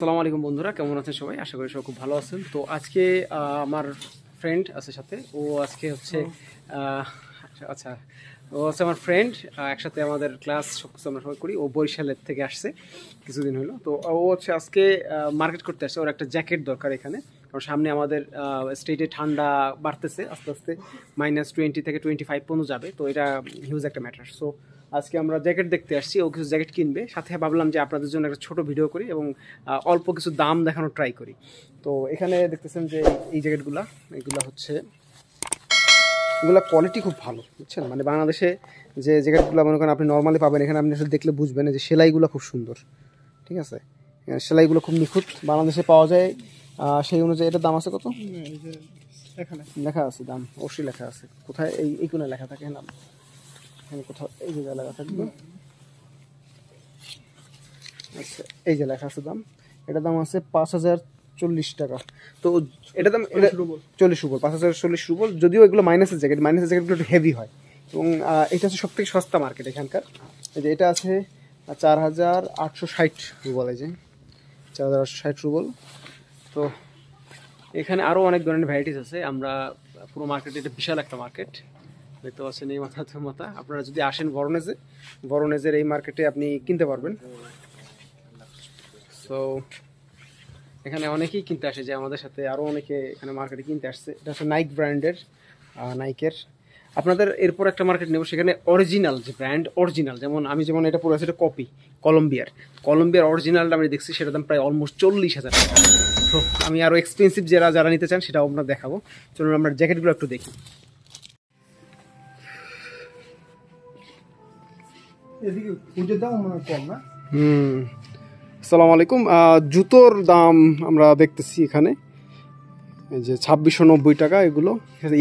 আসসালামু আলাইকুম বন্ধুরা, কেমন আছেন সবাই? আশা করি সবাই খুব ভালো আছেন। তো আজকে আমার ফ্রেন্ড আছে সাথে, ও আজকে হচ্ছে আচ্ছা, ও হচ্ছে আমার ফ্রেন্ড। একসাথে আমাদের ক্লাস সব কিছু আমরা সবাই করি। ও বরিশালের থেকে আসছে কিছুদিন হলো। তো ও হচ্ছে আজকে মার্কেট করতে আসছে। ওর একটা জ্যাকেট দরকার এখানে, কারণ সামনে আমাদের স্টেটে ঠান্ডা বাড়তেছে আস্তে আস্তে, -20 থেকে 25 পর্যন্ত যাবে। তো এটা হিউজ একটা ম্যাটার। সো আজকে আমরা জ্যাকেট দেখতে আসছি, ও কিছু জ্যাকেট কিনবে। সাথে ভাবলাম যে আপনাদের জন্য একটা ছোট ভিডিও করি এবং অল্প কিছু দাম দেখানোর ট্রাই করি। তো এখানে দেখতেছেন যে এই জ্যাকেটগুলো, এগুলো হচ্ছে, এগুলো কোয়ালিটি খুব ভালো, বুঝছেন? মানে বাংলাদেশে যে জ্যাকেটগুলো মনে করেন আপনি নর্মালি পাবেন, এখানে আপনি আসলে দেখলে বুঝবেন যে সেলাইগুলো খুব সুন্দর, ঠিক আছে? সেলাইগুলো খুব নিখুঁত, বাংলাদেশে পাওয়া যায়। সেই অনুযায়ী এটার দাম আছে কত? এখানে লেখা আছে দাম, অবশ্যই লেখা আছে। কোথায়? এই কোণে লেখা থাকে না, এখানে কোথাও এই যে লেখা থাকবে। আচ্ছা, এই যে লেখা আছে দাম। এটার দাম আছে 5040 টাকা। তো এটার দাম 40 রুবল, 5040 রুবল। যদিও এগুলো মাইনাসের জ্যাকেট, মাইনাসের জ্যাকেটগুলো একটু হেভি হয়। এবং এটা হচ্ছে সব থেকে সস্তা মার্কেট এখানকার। এই যে এটা আছে 4860 রুবল, এই যে 4860 রুবল। তো এখানে আরও অনেক ধরনের ভ্যারাইটিস আছে। আমরা পুরো মার্কেটে, এটা বিশাল একটা মার্কেট, দেখতে পাচ্ছেন এই মাথা তো মাথা। আপনারা যদি আসেন বরনেজের এই মার্কেটে আপনি কিনতে পারবেন। সো এখানে অনেকেই কিনতে আসে, যে আমাদের সাথে আরও অনেকে এখানে মার্কেটে কিনতে আসছে। এটা হচ্ছে নাইক ব্র্যান্ডের, নাইকের। আপনাদের এরপর একটা মার্কেট নেব, সেখানে অরিজিনাল যে ব্র্যান্ড, অরিজিনাল, যেমন এটা পুরো আছে, এটা কপি কলম্বিয়ার অরিজিনালটা আমি দেখছি, সেটার দাম প্রায় অলমোস্ট 40,000 টাকা। তো আমি আরও এক্সপেন্সিভ যারা নিতে চান সেটাও আমরা দেখাবো। চলুন আমরা জ্যাকেটগুলো একটু দেখি। আসসালামু আলাইকুম। জুতোর দাম আমরা দেখতেছি এখানে, এই যে 2690 টাকা। এগুলো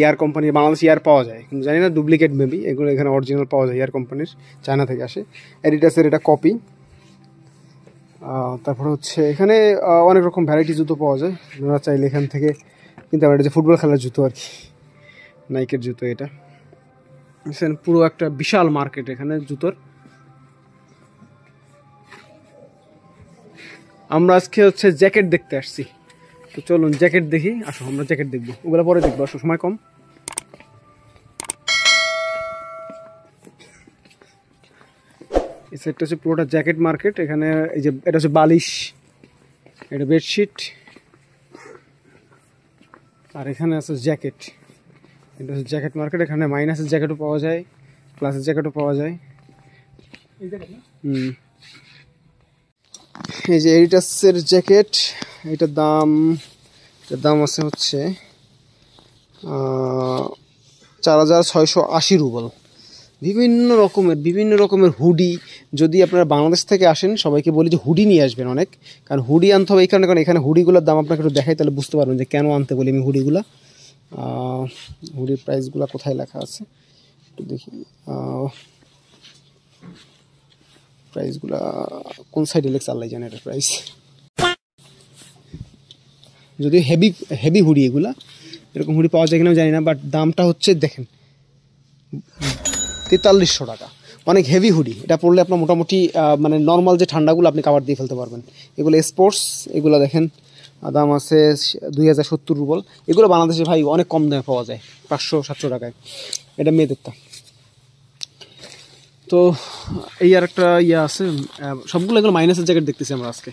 ইয়ার কোম্পানির, বাংলাদেশ ইয়ার পাওয়া যায়, কিন্তু জানি না ডুপ্লিকেট মেবি। এগুলো এখানে অরিজিনাল পাওয়া যায়, ইয়ার কোম্পানির, চায়না থেকে আসে। এডিডাসের এটা কপি। তারপরে হচ্ছে এখানে অনেক রকম ভ্যারাইটি জুতো পাওয়া যায়, আপনারা চাইলে এখান থেকে কিনতে পারেন। এটা যে ফুটবল খেলার জুতো আর কি, নাইকের জুতো এটা। পুরো একটা বিশাল মার্কেট এখানে জুতোর। আমরা আজকে হচ্ছে জ্যাকেট দেখতে আসছি। তো চলুন জ্যাকেট দেখি, আসো আমরা জ্যাকেট দেখবো, ওগুলো পরে দেখবো, আসো, সময় কম। এই সেটটা হচ্ছে পুরোটা জ্যাকেট মার্কেট। এখানে এই যে এটা হচ্ছে বালিশ, এটা বেডশিট, আর এখানে আছে জ্যাকেট। এটা হচ্ছে জ্যাকেট মার্কেট। এখানে মাইনাসের জ্যাকেটও পাওয়া যায়, প্লাসের জ্যাকেটও পাওয়া যায়। এই যে এডিডাসের জ্যাকেট, এটার দাম আছে হচ্ছে 4680 রুবল। বিভিন্ন রকমের হুডি। যদি আপনারা বাংলাদেশ থেকে আসেন, সবাইকে বলি যে হুডি নিয়ে আসবেন অনেক, কারণ হুডি আনতে হবে এই কারণে, কারণ এখানে হুডিগুলোর দাম আপনাকে একটু দেখাই, তাহলে বুঝতে পারবেন যে কেন আনতে বলি আমি হুডিগুলো। হুডির প্রাইসগুলো কোথায় লেখা আছে একটু দেখি। প্রাইসগুলা কোন সাইডে লেখা আল্লাহ জানে এটার প্রাইস। যদিও হেভি হুডি, এগুলা এরকম হুডি পাওয়া যায় কিনা জানি না, বাট দামটা হচ্ছে দেখেন 4300 টাকা। অনেক হেভি হুডি। এটা পরলে আপনার মোটামুটি মানে নর্মাল যে ঠান্ডাগুলো আপনি কাভার দিয়ে ফেলতে পারবেন। এগুলো স্পোর্টস, এগুলো দেখেন দাম আছে 2070 রুবল। এগুলো বাংলাদেশে ভাই অনেক কম দামে পাওয়া যায়, 500-700 টাকায়। এটা মেয়েদেরটা। তো এই আর একটা আছে, সবগুলো এগুলো মাইনাসের জ্যাকেট দেখতেছি আমরা আজকে।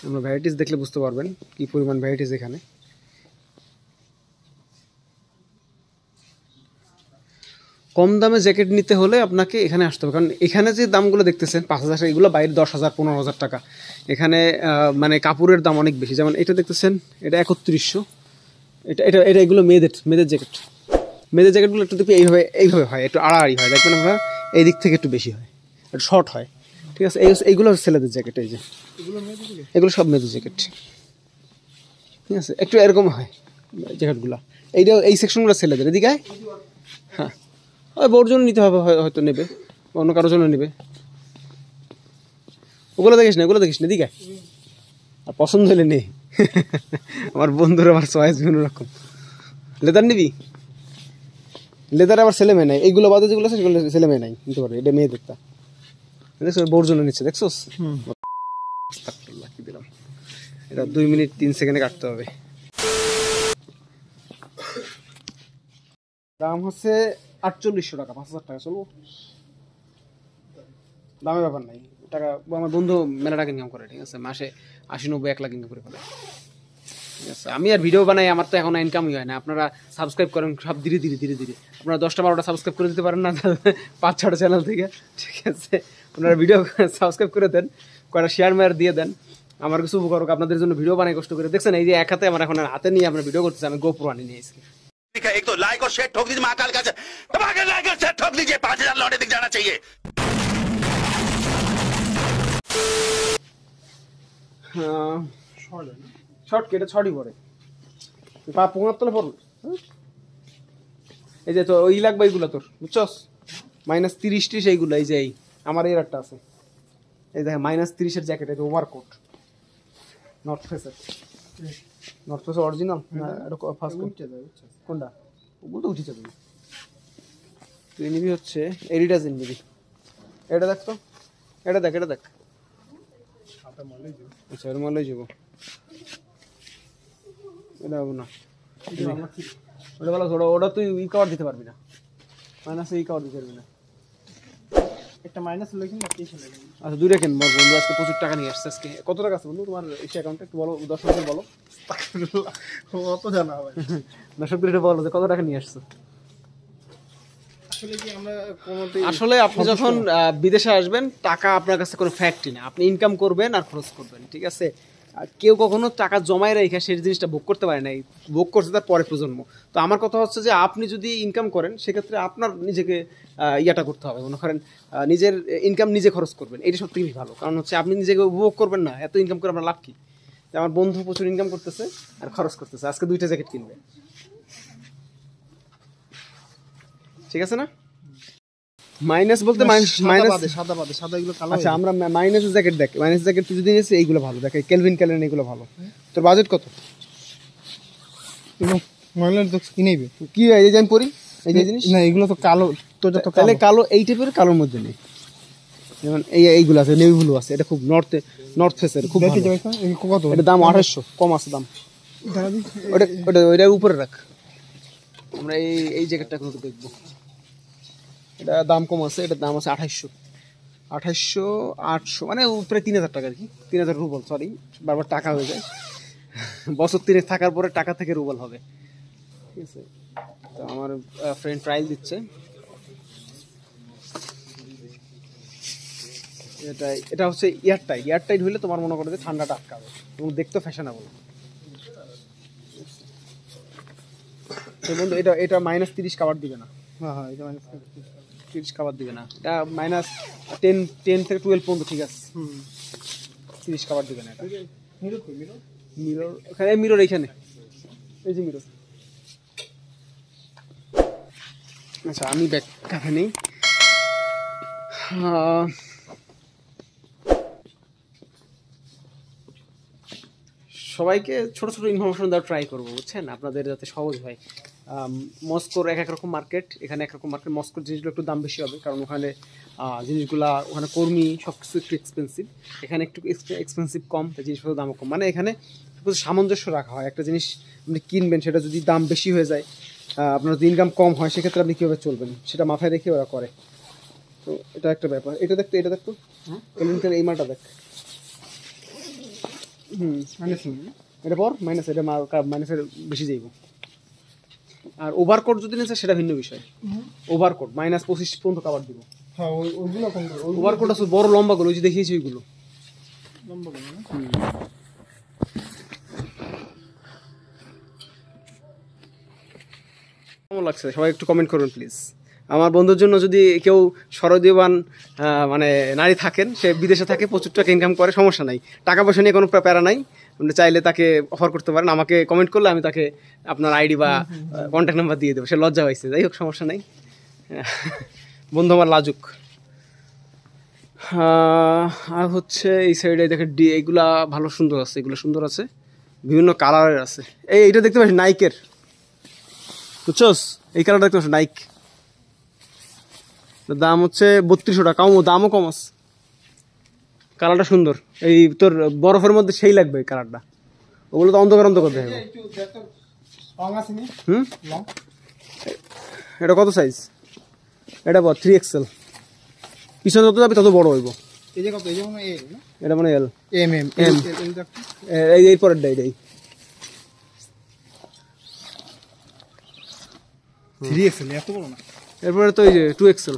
আমরা ভ্যারাইটিস দেখলে বুঝতে পারবেন কি পরিমাণ ভ্যারাইটিস এখানে। কম দামে জ্যাকেট নিতে হলে আপনাকে এখানে আসতে হবে, কারণ এখানে যে দামগুলো দেখতেছেন 5000, এগুলো বাইরে 10,000 15,000 টাকা। এখানে মানে কাপড়ের দাম অনেক বেশি। যেমন এটা দেখতেছেন, এটা 3100। এগুলো মেয়েদের জ্যাকেট। মেয়েদের জ্যাকেটগুলো একটু দেখবি এইভাবে হয়, একটু আড়াআড়ি হয়, দেখবেন আমরা এই দিক থেকে একটু বেশি হয়, একটু শর্ট হয়, ঠিক আছে? এইগুলো ছেলেদের জ্যাকেট। এই যে এগুলো সব মেয়েদের জ্যাকেট, ঠিক আছে? একটু এরকম হয় জ্যাকেটগুলো। এই সেকশনগুলো ছেলেদের। এদিকে হ্যাঁ, ওর জন্য নিতে হবে, হয়তো নেবে, অন্য কারোর জন্য নেবে। ওগুলো দেখিস না এদিকে। আর পছন্দ হলে নেই। আমার বন্ধুরা আমার চয়েস বিভিন্ন রকম। লেদার নিবি? লেদার আবার ছেলে মেয়ে নাই, এইগুলো বাদে যেগুলো আছে সেগুলো ছেলে মেয়ে নাই, নিতে পারবে। এটা মেয়েদেরটা, দেখছো? বোর জন্য নিচ্ছে, দেখছোস? আস্তাগফিরুল্লাহ, কি দিলাম এটা 2 মিনিট 3 সেকেন্ডে কাটতে হবে। দাম হচ্ছে 4800 টাকা, 5000 টাকা চলবো, দামের ব্যাপার নাই টাকা। আমার বন্ধু মেলা টাকা ইনকাম করে, ঠিক আছে, মাসে 80-90 1 লাখ ইনকাম করে ফেলে, ঠিক আছে। আমি আর ভিডিও বানাই, আমার তো এখন ইনকামই হয় না। আপনারা সাবস্ক্রাইব করেন সব ধীরে ধীরে ধীরে ধীরে, আপনারা 10টা-12টা সাবস্ক্রাইব করে দিতে পারেন না 5-6টা চ্যানেল থেকে, ঠিক আছে। আপনারা ভিডিও সাবস্ক্রাইব করে দেন, কয়েকটা শেয়ার মেয়ার দিয়ে দেন, আমার কিছু উপকার হোক। আপনাদের জন্য ভিডিও বানাই কষ্ট করে, দেখছেন এই যে এক হাতে আমার এখন হাতে নিয়ে আপনার ভিডিও করতেছে, আমি গোপ্রো আনি নিয়ে এসেছি। एक तो लाइक और शेयर ठोक दीजिए, महाकाल का धमाके लाइक और शेयर ठोक दीजिए, 5000 लौटे दिख जाना चाहिए। শর্ট কেটে ছড়ি পরে পা 75 পড়বে। এই যে তো ওই লাগবে এইগুলা তোর, বুঝছস, -30 এইগুলো। এই যে এই আমার এর একটা আছে, এই দেখে -30 এর জ্যাকেট, এই যে ওভারকোট নর্থ ফেসের, নর্থ ফেস অরিজিনাল না এটা ফার্স্ট উঠে যায়, বুঝছস কোনটা ওগুলো তো উঠে যাবে। তুই নিবি হচ্ছে এডিডাস নিবি, এটা দেখ তো, এটা দেখ, এটা দেখ, আচ্ছা এর মালই যাবো, এটা হবে না, ওটা ভালো। ওটা তুই ই কভার দিতে পারবি না, মাইনাসে ই কভার দিতে পারবি না, একটা মাইনাস লেখেন না কেসে লেখেন। আচ্ছা দুইটা কেন মোর বন্ধু আজকে প্রচুর টাকা নিয়ে আসছে। আজকে কত টাকা আছে বন্ধু তোমার এই অ্যাকাউন্টে একটু বলো, 10 বলো, কত জানা হবে দর্শকদের একটু বলো যে কত টাকা নিয়ে আসছো। আসলে আপনি যখন বিদেশে আসবেন, টাকা আপনার কাছে কোনো ফ্যাক্টই না, আপনি ইনকাম করবেন আর খরচ করবেন, ঠিক আছে। আর কেউ কখনো টাকা জমায় রেখে সেই জিনিসটা ভোগ করতে পারে না, ভোগ করছে তার পরে প্রজন্ম। তো আমার কথা হচ্ছে যে আপনি যদি ইনকাম করেন, সেক্ষেত্রে আপনার নিজেকে ইয়াটা করতে হবে, মনে করেন নিজের ইনকাম নিজে খরচ করবেন, এটা সব থেকে ভালো। কারণ হচ্ছে আপনি নিজেকে উপভোগ করবেন না, এত ইনকাম করে আপনার লাভ কি। আমার বন্ধু প্রচুর ইনকাম করতেছে আর খরচ করতেছে, আজকে 2টা জ্যাকেট কিনবে, ঠিক আছে না। মাইনাস বলতে সাদা এগুলো কালো। আচ্ছা আমরা মাইনাস জ্যাকেট দেখ, মাইনাস জ্যাকেট তুই যদি নিস এইগুলো ভালো, দেখ কেলভিন ক্যালেন এগুলো ভালো। তোর বাজেট কত? মাইনাস তো কিনেইবে কি এই যে আমি পরি এই যে জিনিস না, এগুলো তো কালো, তো যত কালো কালো এই টাইপের কালোর মধ্যে নেই, যেমন এইগুলো আছে, নেভি ব্লু আছে, এটা খুব নর্থ ফেসের খুব ভালো। কত? এটা দাম 2800, কম আছে দাম। ওইটার উপরে রাখ, আমরা এই জ্যাকেটটা এখন দেখবো, এটা দাম কম আছে, এটার দাম আছে 2800 মানে উপরে 3000 টাকা আর কি, 3000 রুবল, সরি বারবার টাকা হয়ে যায়, বছর 3 থাকার পরে টাকা থেকে রুবল হবে, ঠিক আছে। তো আমার ফ্রেন্ড ট্রায়াল দিচ্ছে, এটা হচ্ছে এয়ারটাইট হইলে তোমার মনে করো যে ঠান্ডাটা আটকাবে এবং দেখতে ফ্যাশনেবল। বন্ধু এটা -30 কাভার দিবে না, হ্যাঁ এটা -30 কাভার দিবে না, এটা -10 থেকে 12 পর্যন্ত ঠিক আছে, 30 কাভার দিবে না। এটা মিরর ওখানে, মিরর এইখানে, এই যে মিরর। আচ্ছা আমি ব্যাগ কাঁথা নেই। সবাইকে ছোট ছোট ইনফরমেশন দেওয়ার ট্রাই করবো, বুঝছেন, আপনাদের যাতে সহজ হয়। মস্কোর এক রকম মার্কেট, এখানে একরকম মার্কেট। মস্কোর জিনিসগুলো একটু দাম বেশি হবে, কারণ ওখানে জিনিসগুলা, ওখানে কর্মী সব কিছু একটু এক্সপেন্সিভ, এখানে একটু এক্সপেন্সিভ কম, জিনিসপত্রের দামও কম। মানে এখানে সামঞ্জস্য রাখা হয়, একটা জিনিস আপনি কিনবেন, সেটা যদি দাম বেশি হয়ে যায়, আপনার যদি ইনকাম কম হয়, সেক্ষেত্রে আপনি কীভাবে চলবেন সেটা মাথায় রেখে ওরা করে। তো এটা একটা ব্যাপার। এটা দেখতো এই মালটা দেখ, এটা পর মাইনাস, এটা মাইনাসের বেশি যাইব। আর ওভারকোট যদি নিচ্ছে সেটা ভিন্ন বিষয়, ওভারকোট -25 পর্যন্ত কাভার দিব। হ্যাঁ ওইগুলো কম, ওভারকোট আছে বড় লম্বা গুলো, ওই যে দেখিয়েছি ওইগুলো লম্বা গুলো না। কেমন লাগছে সবাই একটু কমেন্ট করুন প্লিজ। আমার বন্ধুর জন্য যদি কেউ সরদীয়বান মানে নারী থাকেন, সে বিদেশে থাকে, প্রচুর টাকা ইনকাম করে, সমস্যা নাই, টাকা পয়সা নিয়ে কোনো প্যারা নাই, আপনি চাইলে তাকে অফার করতে পারেন। আমাকে কমেন্ট করলে আমি তাকে আপনার আইডি বা কন্ট্যাক্ট নাম্বার দিয়ে দেবো, সে লজ্জা পাইছে, যাই হোক সমস্যা নাই, বন্ধু আমার লাজুক। আর হচ্ছে এই সাইডে দেখে এইগুলা ভালো সুন্দর আছে, এগুলো সুন্দর আছে, বিভিন্ন কালারের আছে। এইটা দেখতে পাচ্ছি নাইকের, বুঝছস, এই কালারটা দেখতে পাচ্ছি নাইক, দাম হচ্ছে 3200 টাকা, দামও কম আছে, কালারটা সুন্দর, এই তোর বরফের মধ্যে সেই লাগবে এই কালারটা, ওগুলো তো অন্ধকার অন্ধকার দেখাবো। হুম, এটা কত সাইজ? এটা 3XL, পিছনে যত যাবে তত বড় হইব। এই যে কত, এই যে মনে হয় এল না, এটা মানে এল, এম এম এম। এল দেখো, এই পরের ডাই ডাই 3XL এত বড় না। এরপরে তো এই যে 2XL।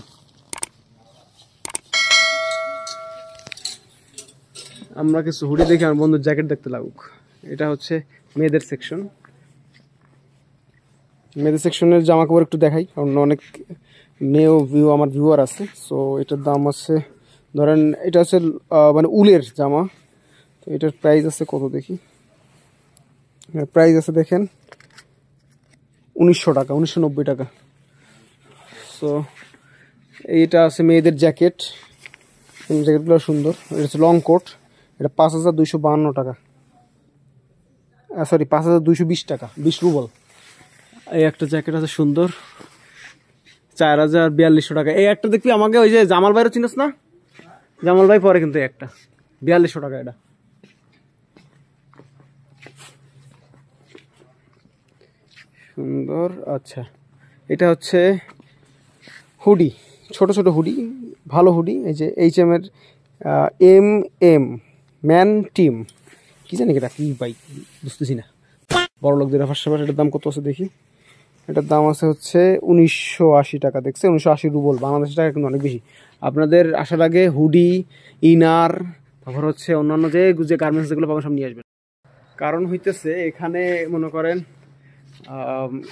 আমরা কিছু হুডি দেখি, আমার বন্ধুর জ্যাকেট দেখতে লাগুক। এটা হচ্ছে মেয়েদের সেকশন, মেয়েদের সেকশনের জামা কাপড় একটু দেখাই, কারণ অনেক মেয়েও আমার ভিউয়ার আছে। সো এটার দাম আছে, ধরেন এটা হচ্ছে মানে উলের জামা, তো এটার প্রাইস আছে কত দেখি, প্রাইস আছে দেখেন 1900 টাকা, 1990 টাকা। সো এইটা আছে মেয়েদের জ্যাকেট, জ্যাকেটগুলো সুন্দর। এটা হচ্ছে লং কোট, এটা 5252 টাকা, সরি 5220 টাকা, 20 রুবল। এই একটা জ্যাকেট আছে সুন্দর, 4042 টাকা। এই একটা দেখবি আমাকে, ওই যে জামাল ভাইয়ের চিনিস না, জামাল ভাই পরে কিন্তু একটা 4200 টাকা এটা। সুন্দর। আচ্ছা, এটা হচ্ছে হুডি, ছোট ছোট হুডি, ভালো হুডি। এই যে HM এর MM ম্যান টিম, কি জানি এটা কি বাইক, বুঝতেছি না, বড় লোকদের ফার্স্ট। এটার দাম কত আছে দেখি, এটার দাম আছে হচ্ছে 1980 টাকা। দেখছে, 1980 রুবল, বাংলাদেশের টাকা কিন্তু অনেক বেশি। আপনাদের আসার আগে হুডি, ইনার, তারপর হচ্ছে অন্যান্য যে যে গার্মেন্টস যেগুলো পাবেন সব নিয়ে আসবেন। কারণ হইতেছে এখানে মনে করেন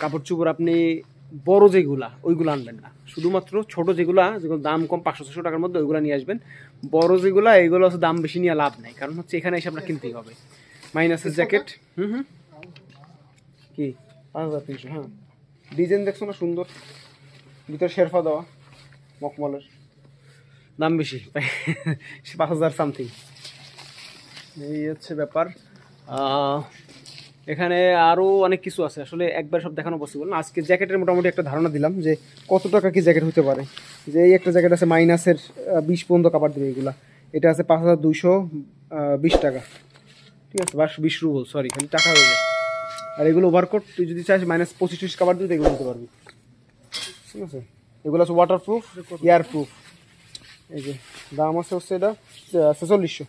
কাপড় চোপড় আপনি বড় যেগুলা ওইগুলো আনবেন না, শুধুমাত্র ছোট যেগুলো দাম কম 500-600 টাকার মধ্যে ওইগুলো নিয়ে আসবেন। বড় যেগুলো এইগুলো হচ্ছে দাম বেশি নিয়ে লাভ নেই, কারণ হচ্ছে এখানে এসে আপনার কিনতেই হবে। মাইনাসের জ্যাকেট, কি 5300, হ্যাঁ। ডিজাইন দেখছো না সুন্দর, ভিতরে শেরফা দেওয়া, মকমলের, দাম বেশি 5000 সামথিং। এই হচ্ছে ব্যাপার। এখানে আরও অনেক কিছু আছে, আসলে একবার সব দেখানো পসিবল না। আজকে জ্যাকেটের মোটামুটি একটা ধারণা দিলাম যে কত টাকা কি জ্যাকেট হতে পারে। যে এই একটা জ্যাকেট আছে মাইনাসের 20 পর্যন্ত কাপড় দেবে এগুলা, এটা আছে 5220 টাকা, ঠিক আছে, 20 রুবল, সরি খালি টাকা হয়ে যায়। আর এগুলো ওভারকোট, তুই যদি চাস -25-30 কাপড় দিতে এগুলো নিতে পারবি, ঠিক আছে। এগুলো আছে ওয়াটার প্রুফ, এয়ার প্রুফ। এই যে দাম আছে হচ্ছে এটা 4600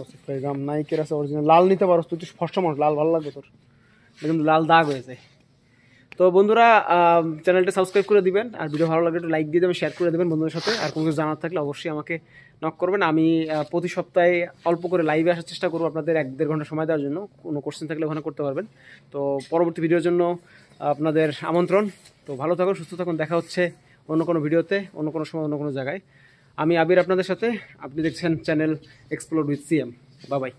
আছে প্রায় দাম। নাইকের আছে অরিজিনাল, লাল নিতে পারো, তুই তো ফর্সা মানুষ, লাল ভালো লাগবে তোর, কিন্তু লাল দাগ হয়ে যায়। তো বন্ধুরা, চ্যানেলটা সাবস্ক্রাইব করে দিবেন, আর ভিডিও ভালো লাগলে একটু লাইক দিয়ে দেবেন, শেয়ার করে দেবেন বন্ধুদের সাথে। আর কোনো কিছু জানার থাকলে অবশ্যই আমাকে নক করবেন। আমি প্রতি সপ্তাহে অল্প করে লাইভে আসার চেষ্টা করবো আপনাদের 1-1.5 ঘন্টা সময় দেওয়ার জন্য। কোনো কোশ্চেন থাকলে ওখানে করতে পারবেন। তো পরবর্তী ভিডিওর জন্য আপনাদের আমন্ত্রণ। তো ভালো থাকুন, সুস্থ থাকুন, দেখা হচ্ছে অন্য কোনো ভিডিওতে, অন্য কোনো সময়, অন্য কোনো জায়গায়। আমি আবির আপনাদের সাথে, আপনি দেখছেন channel explore with CM। Bye bye.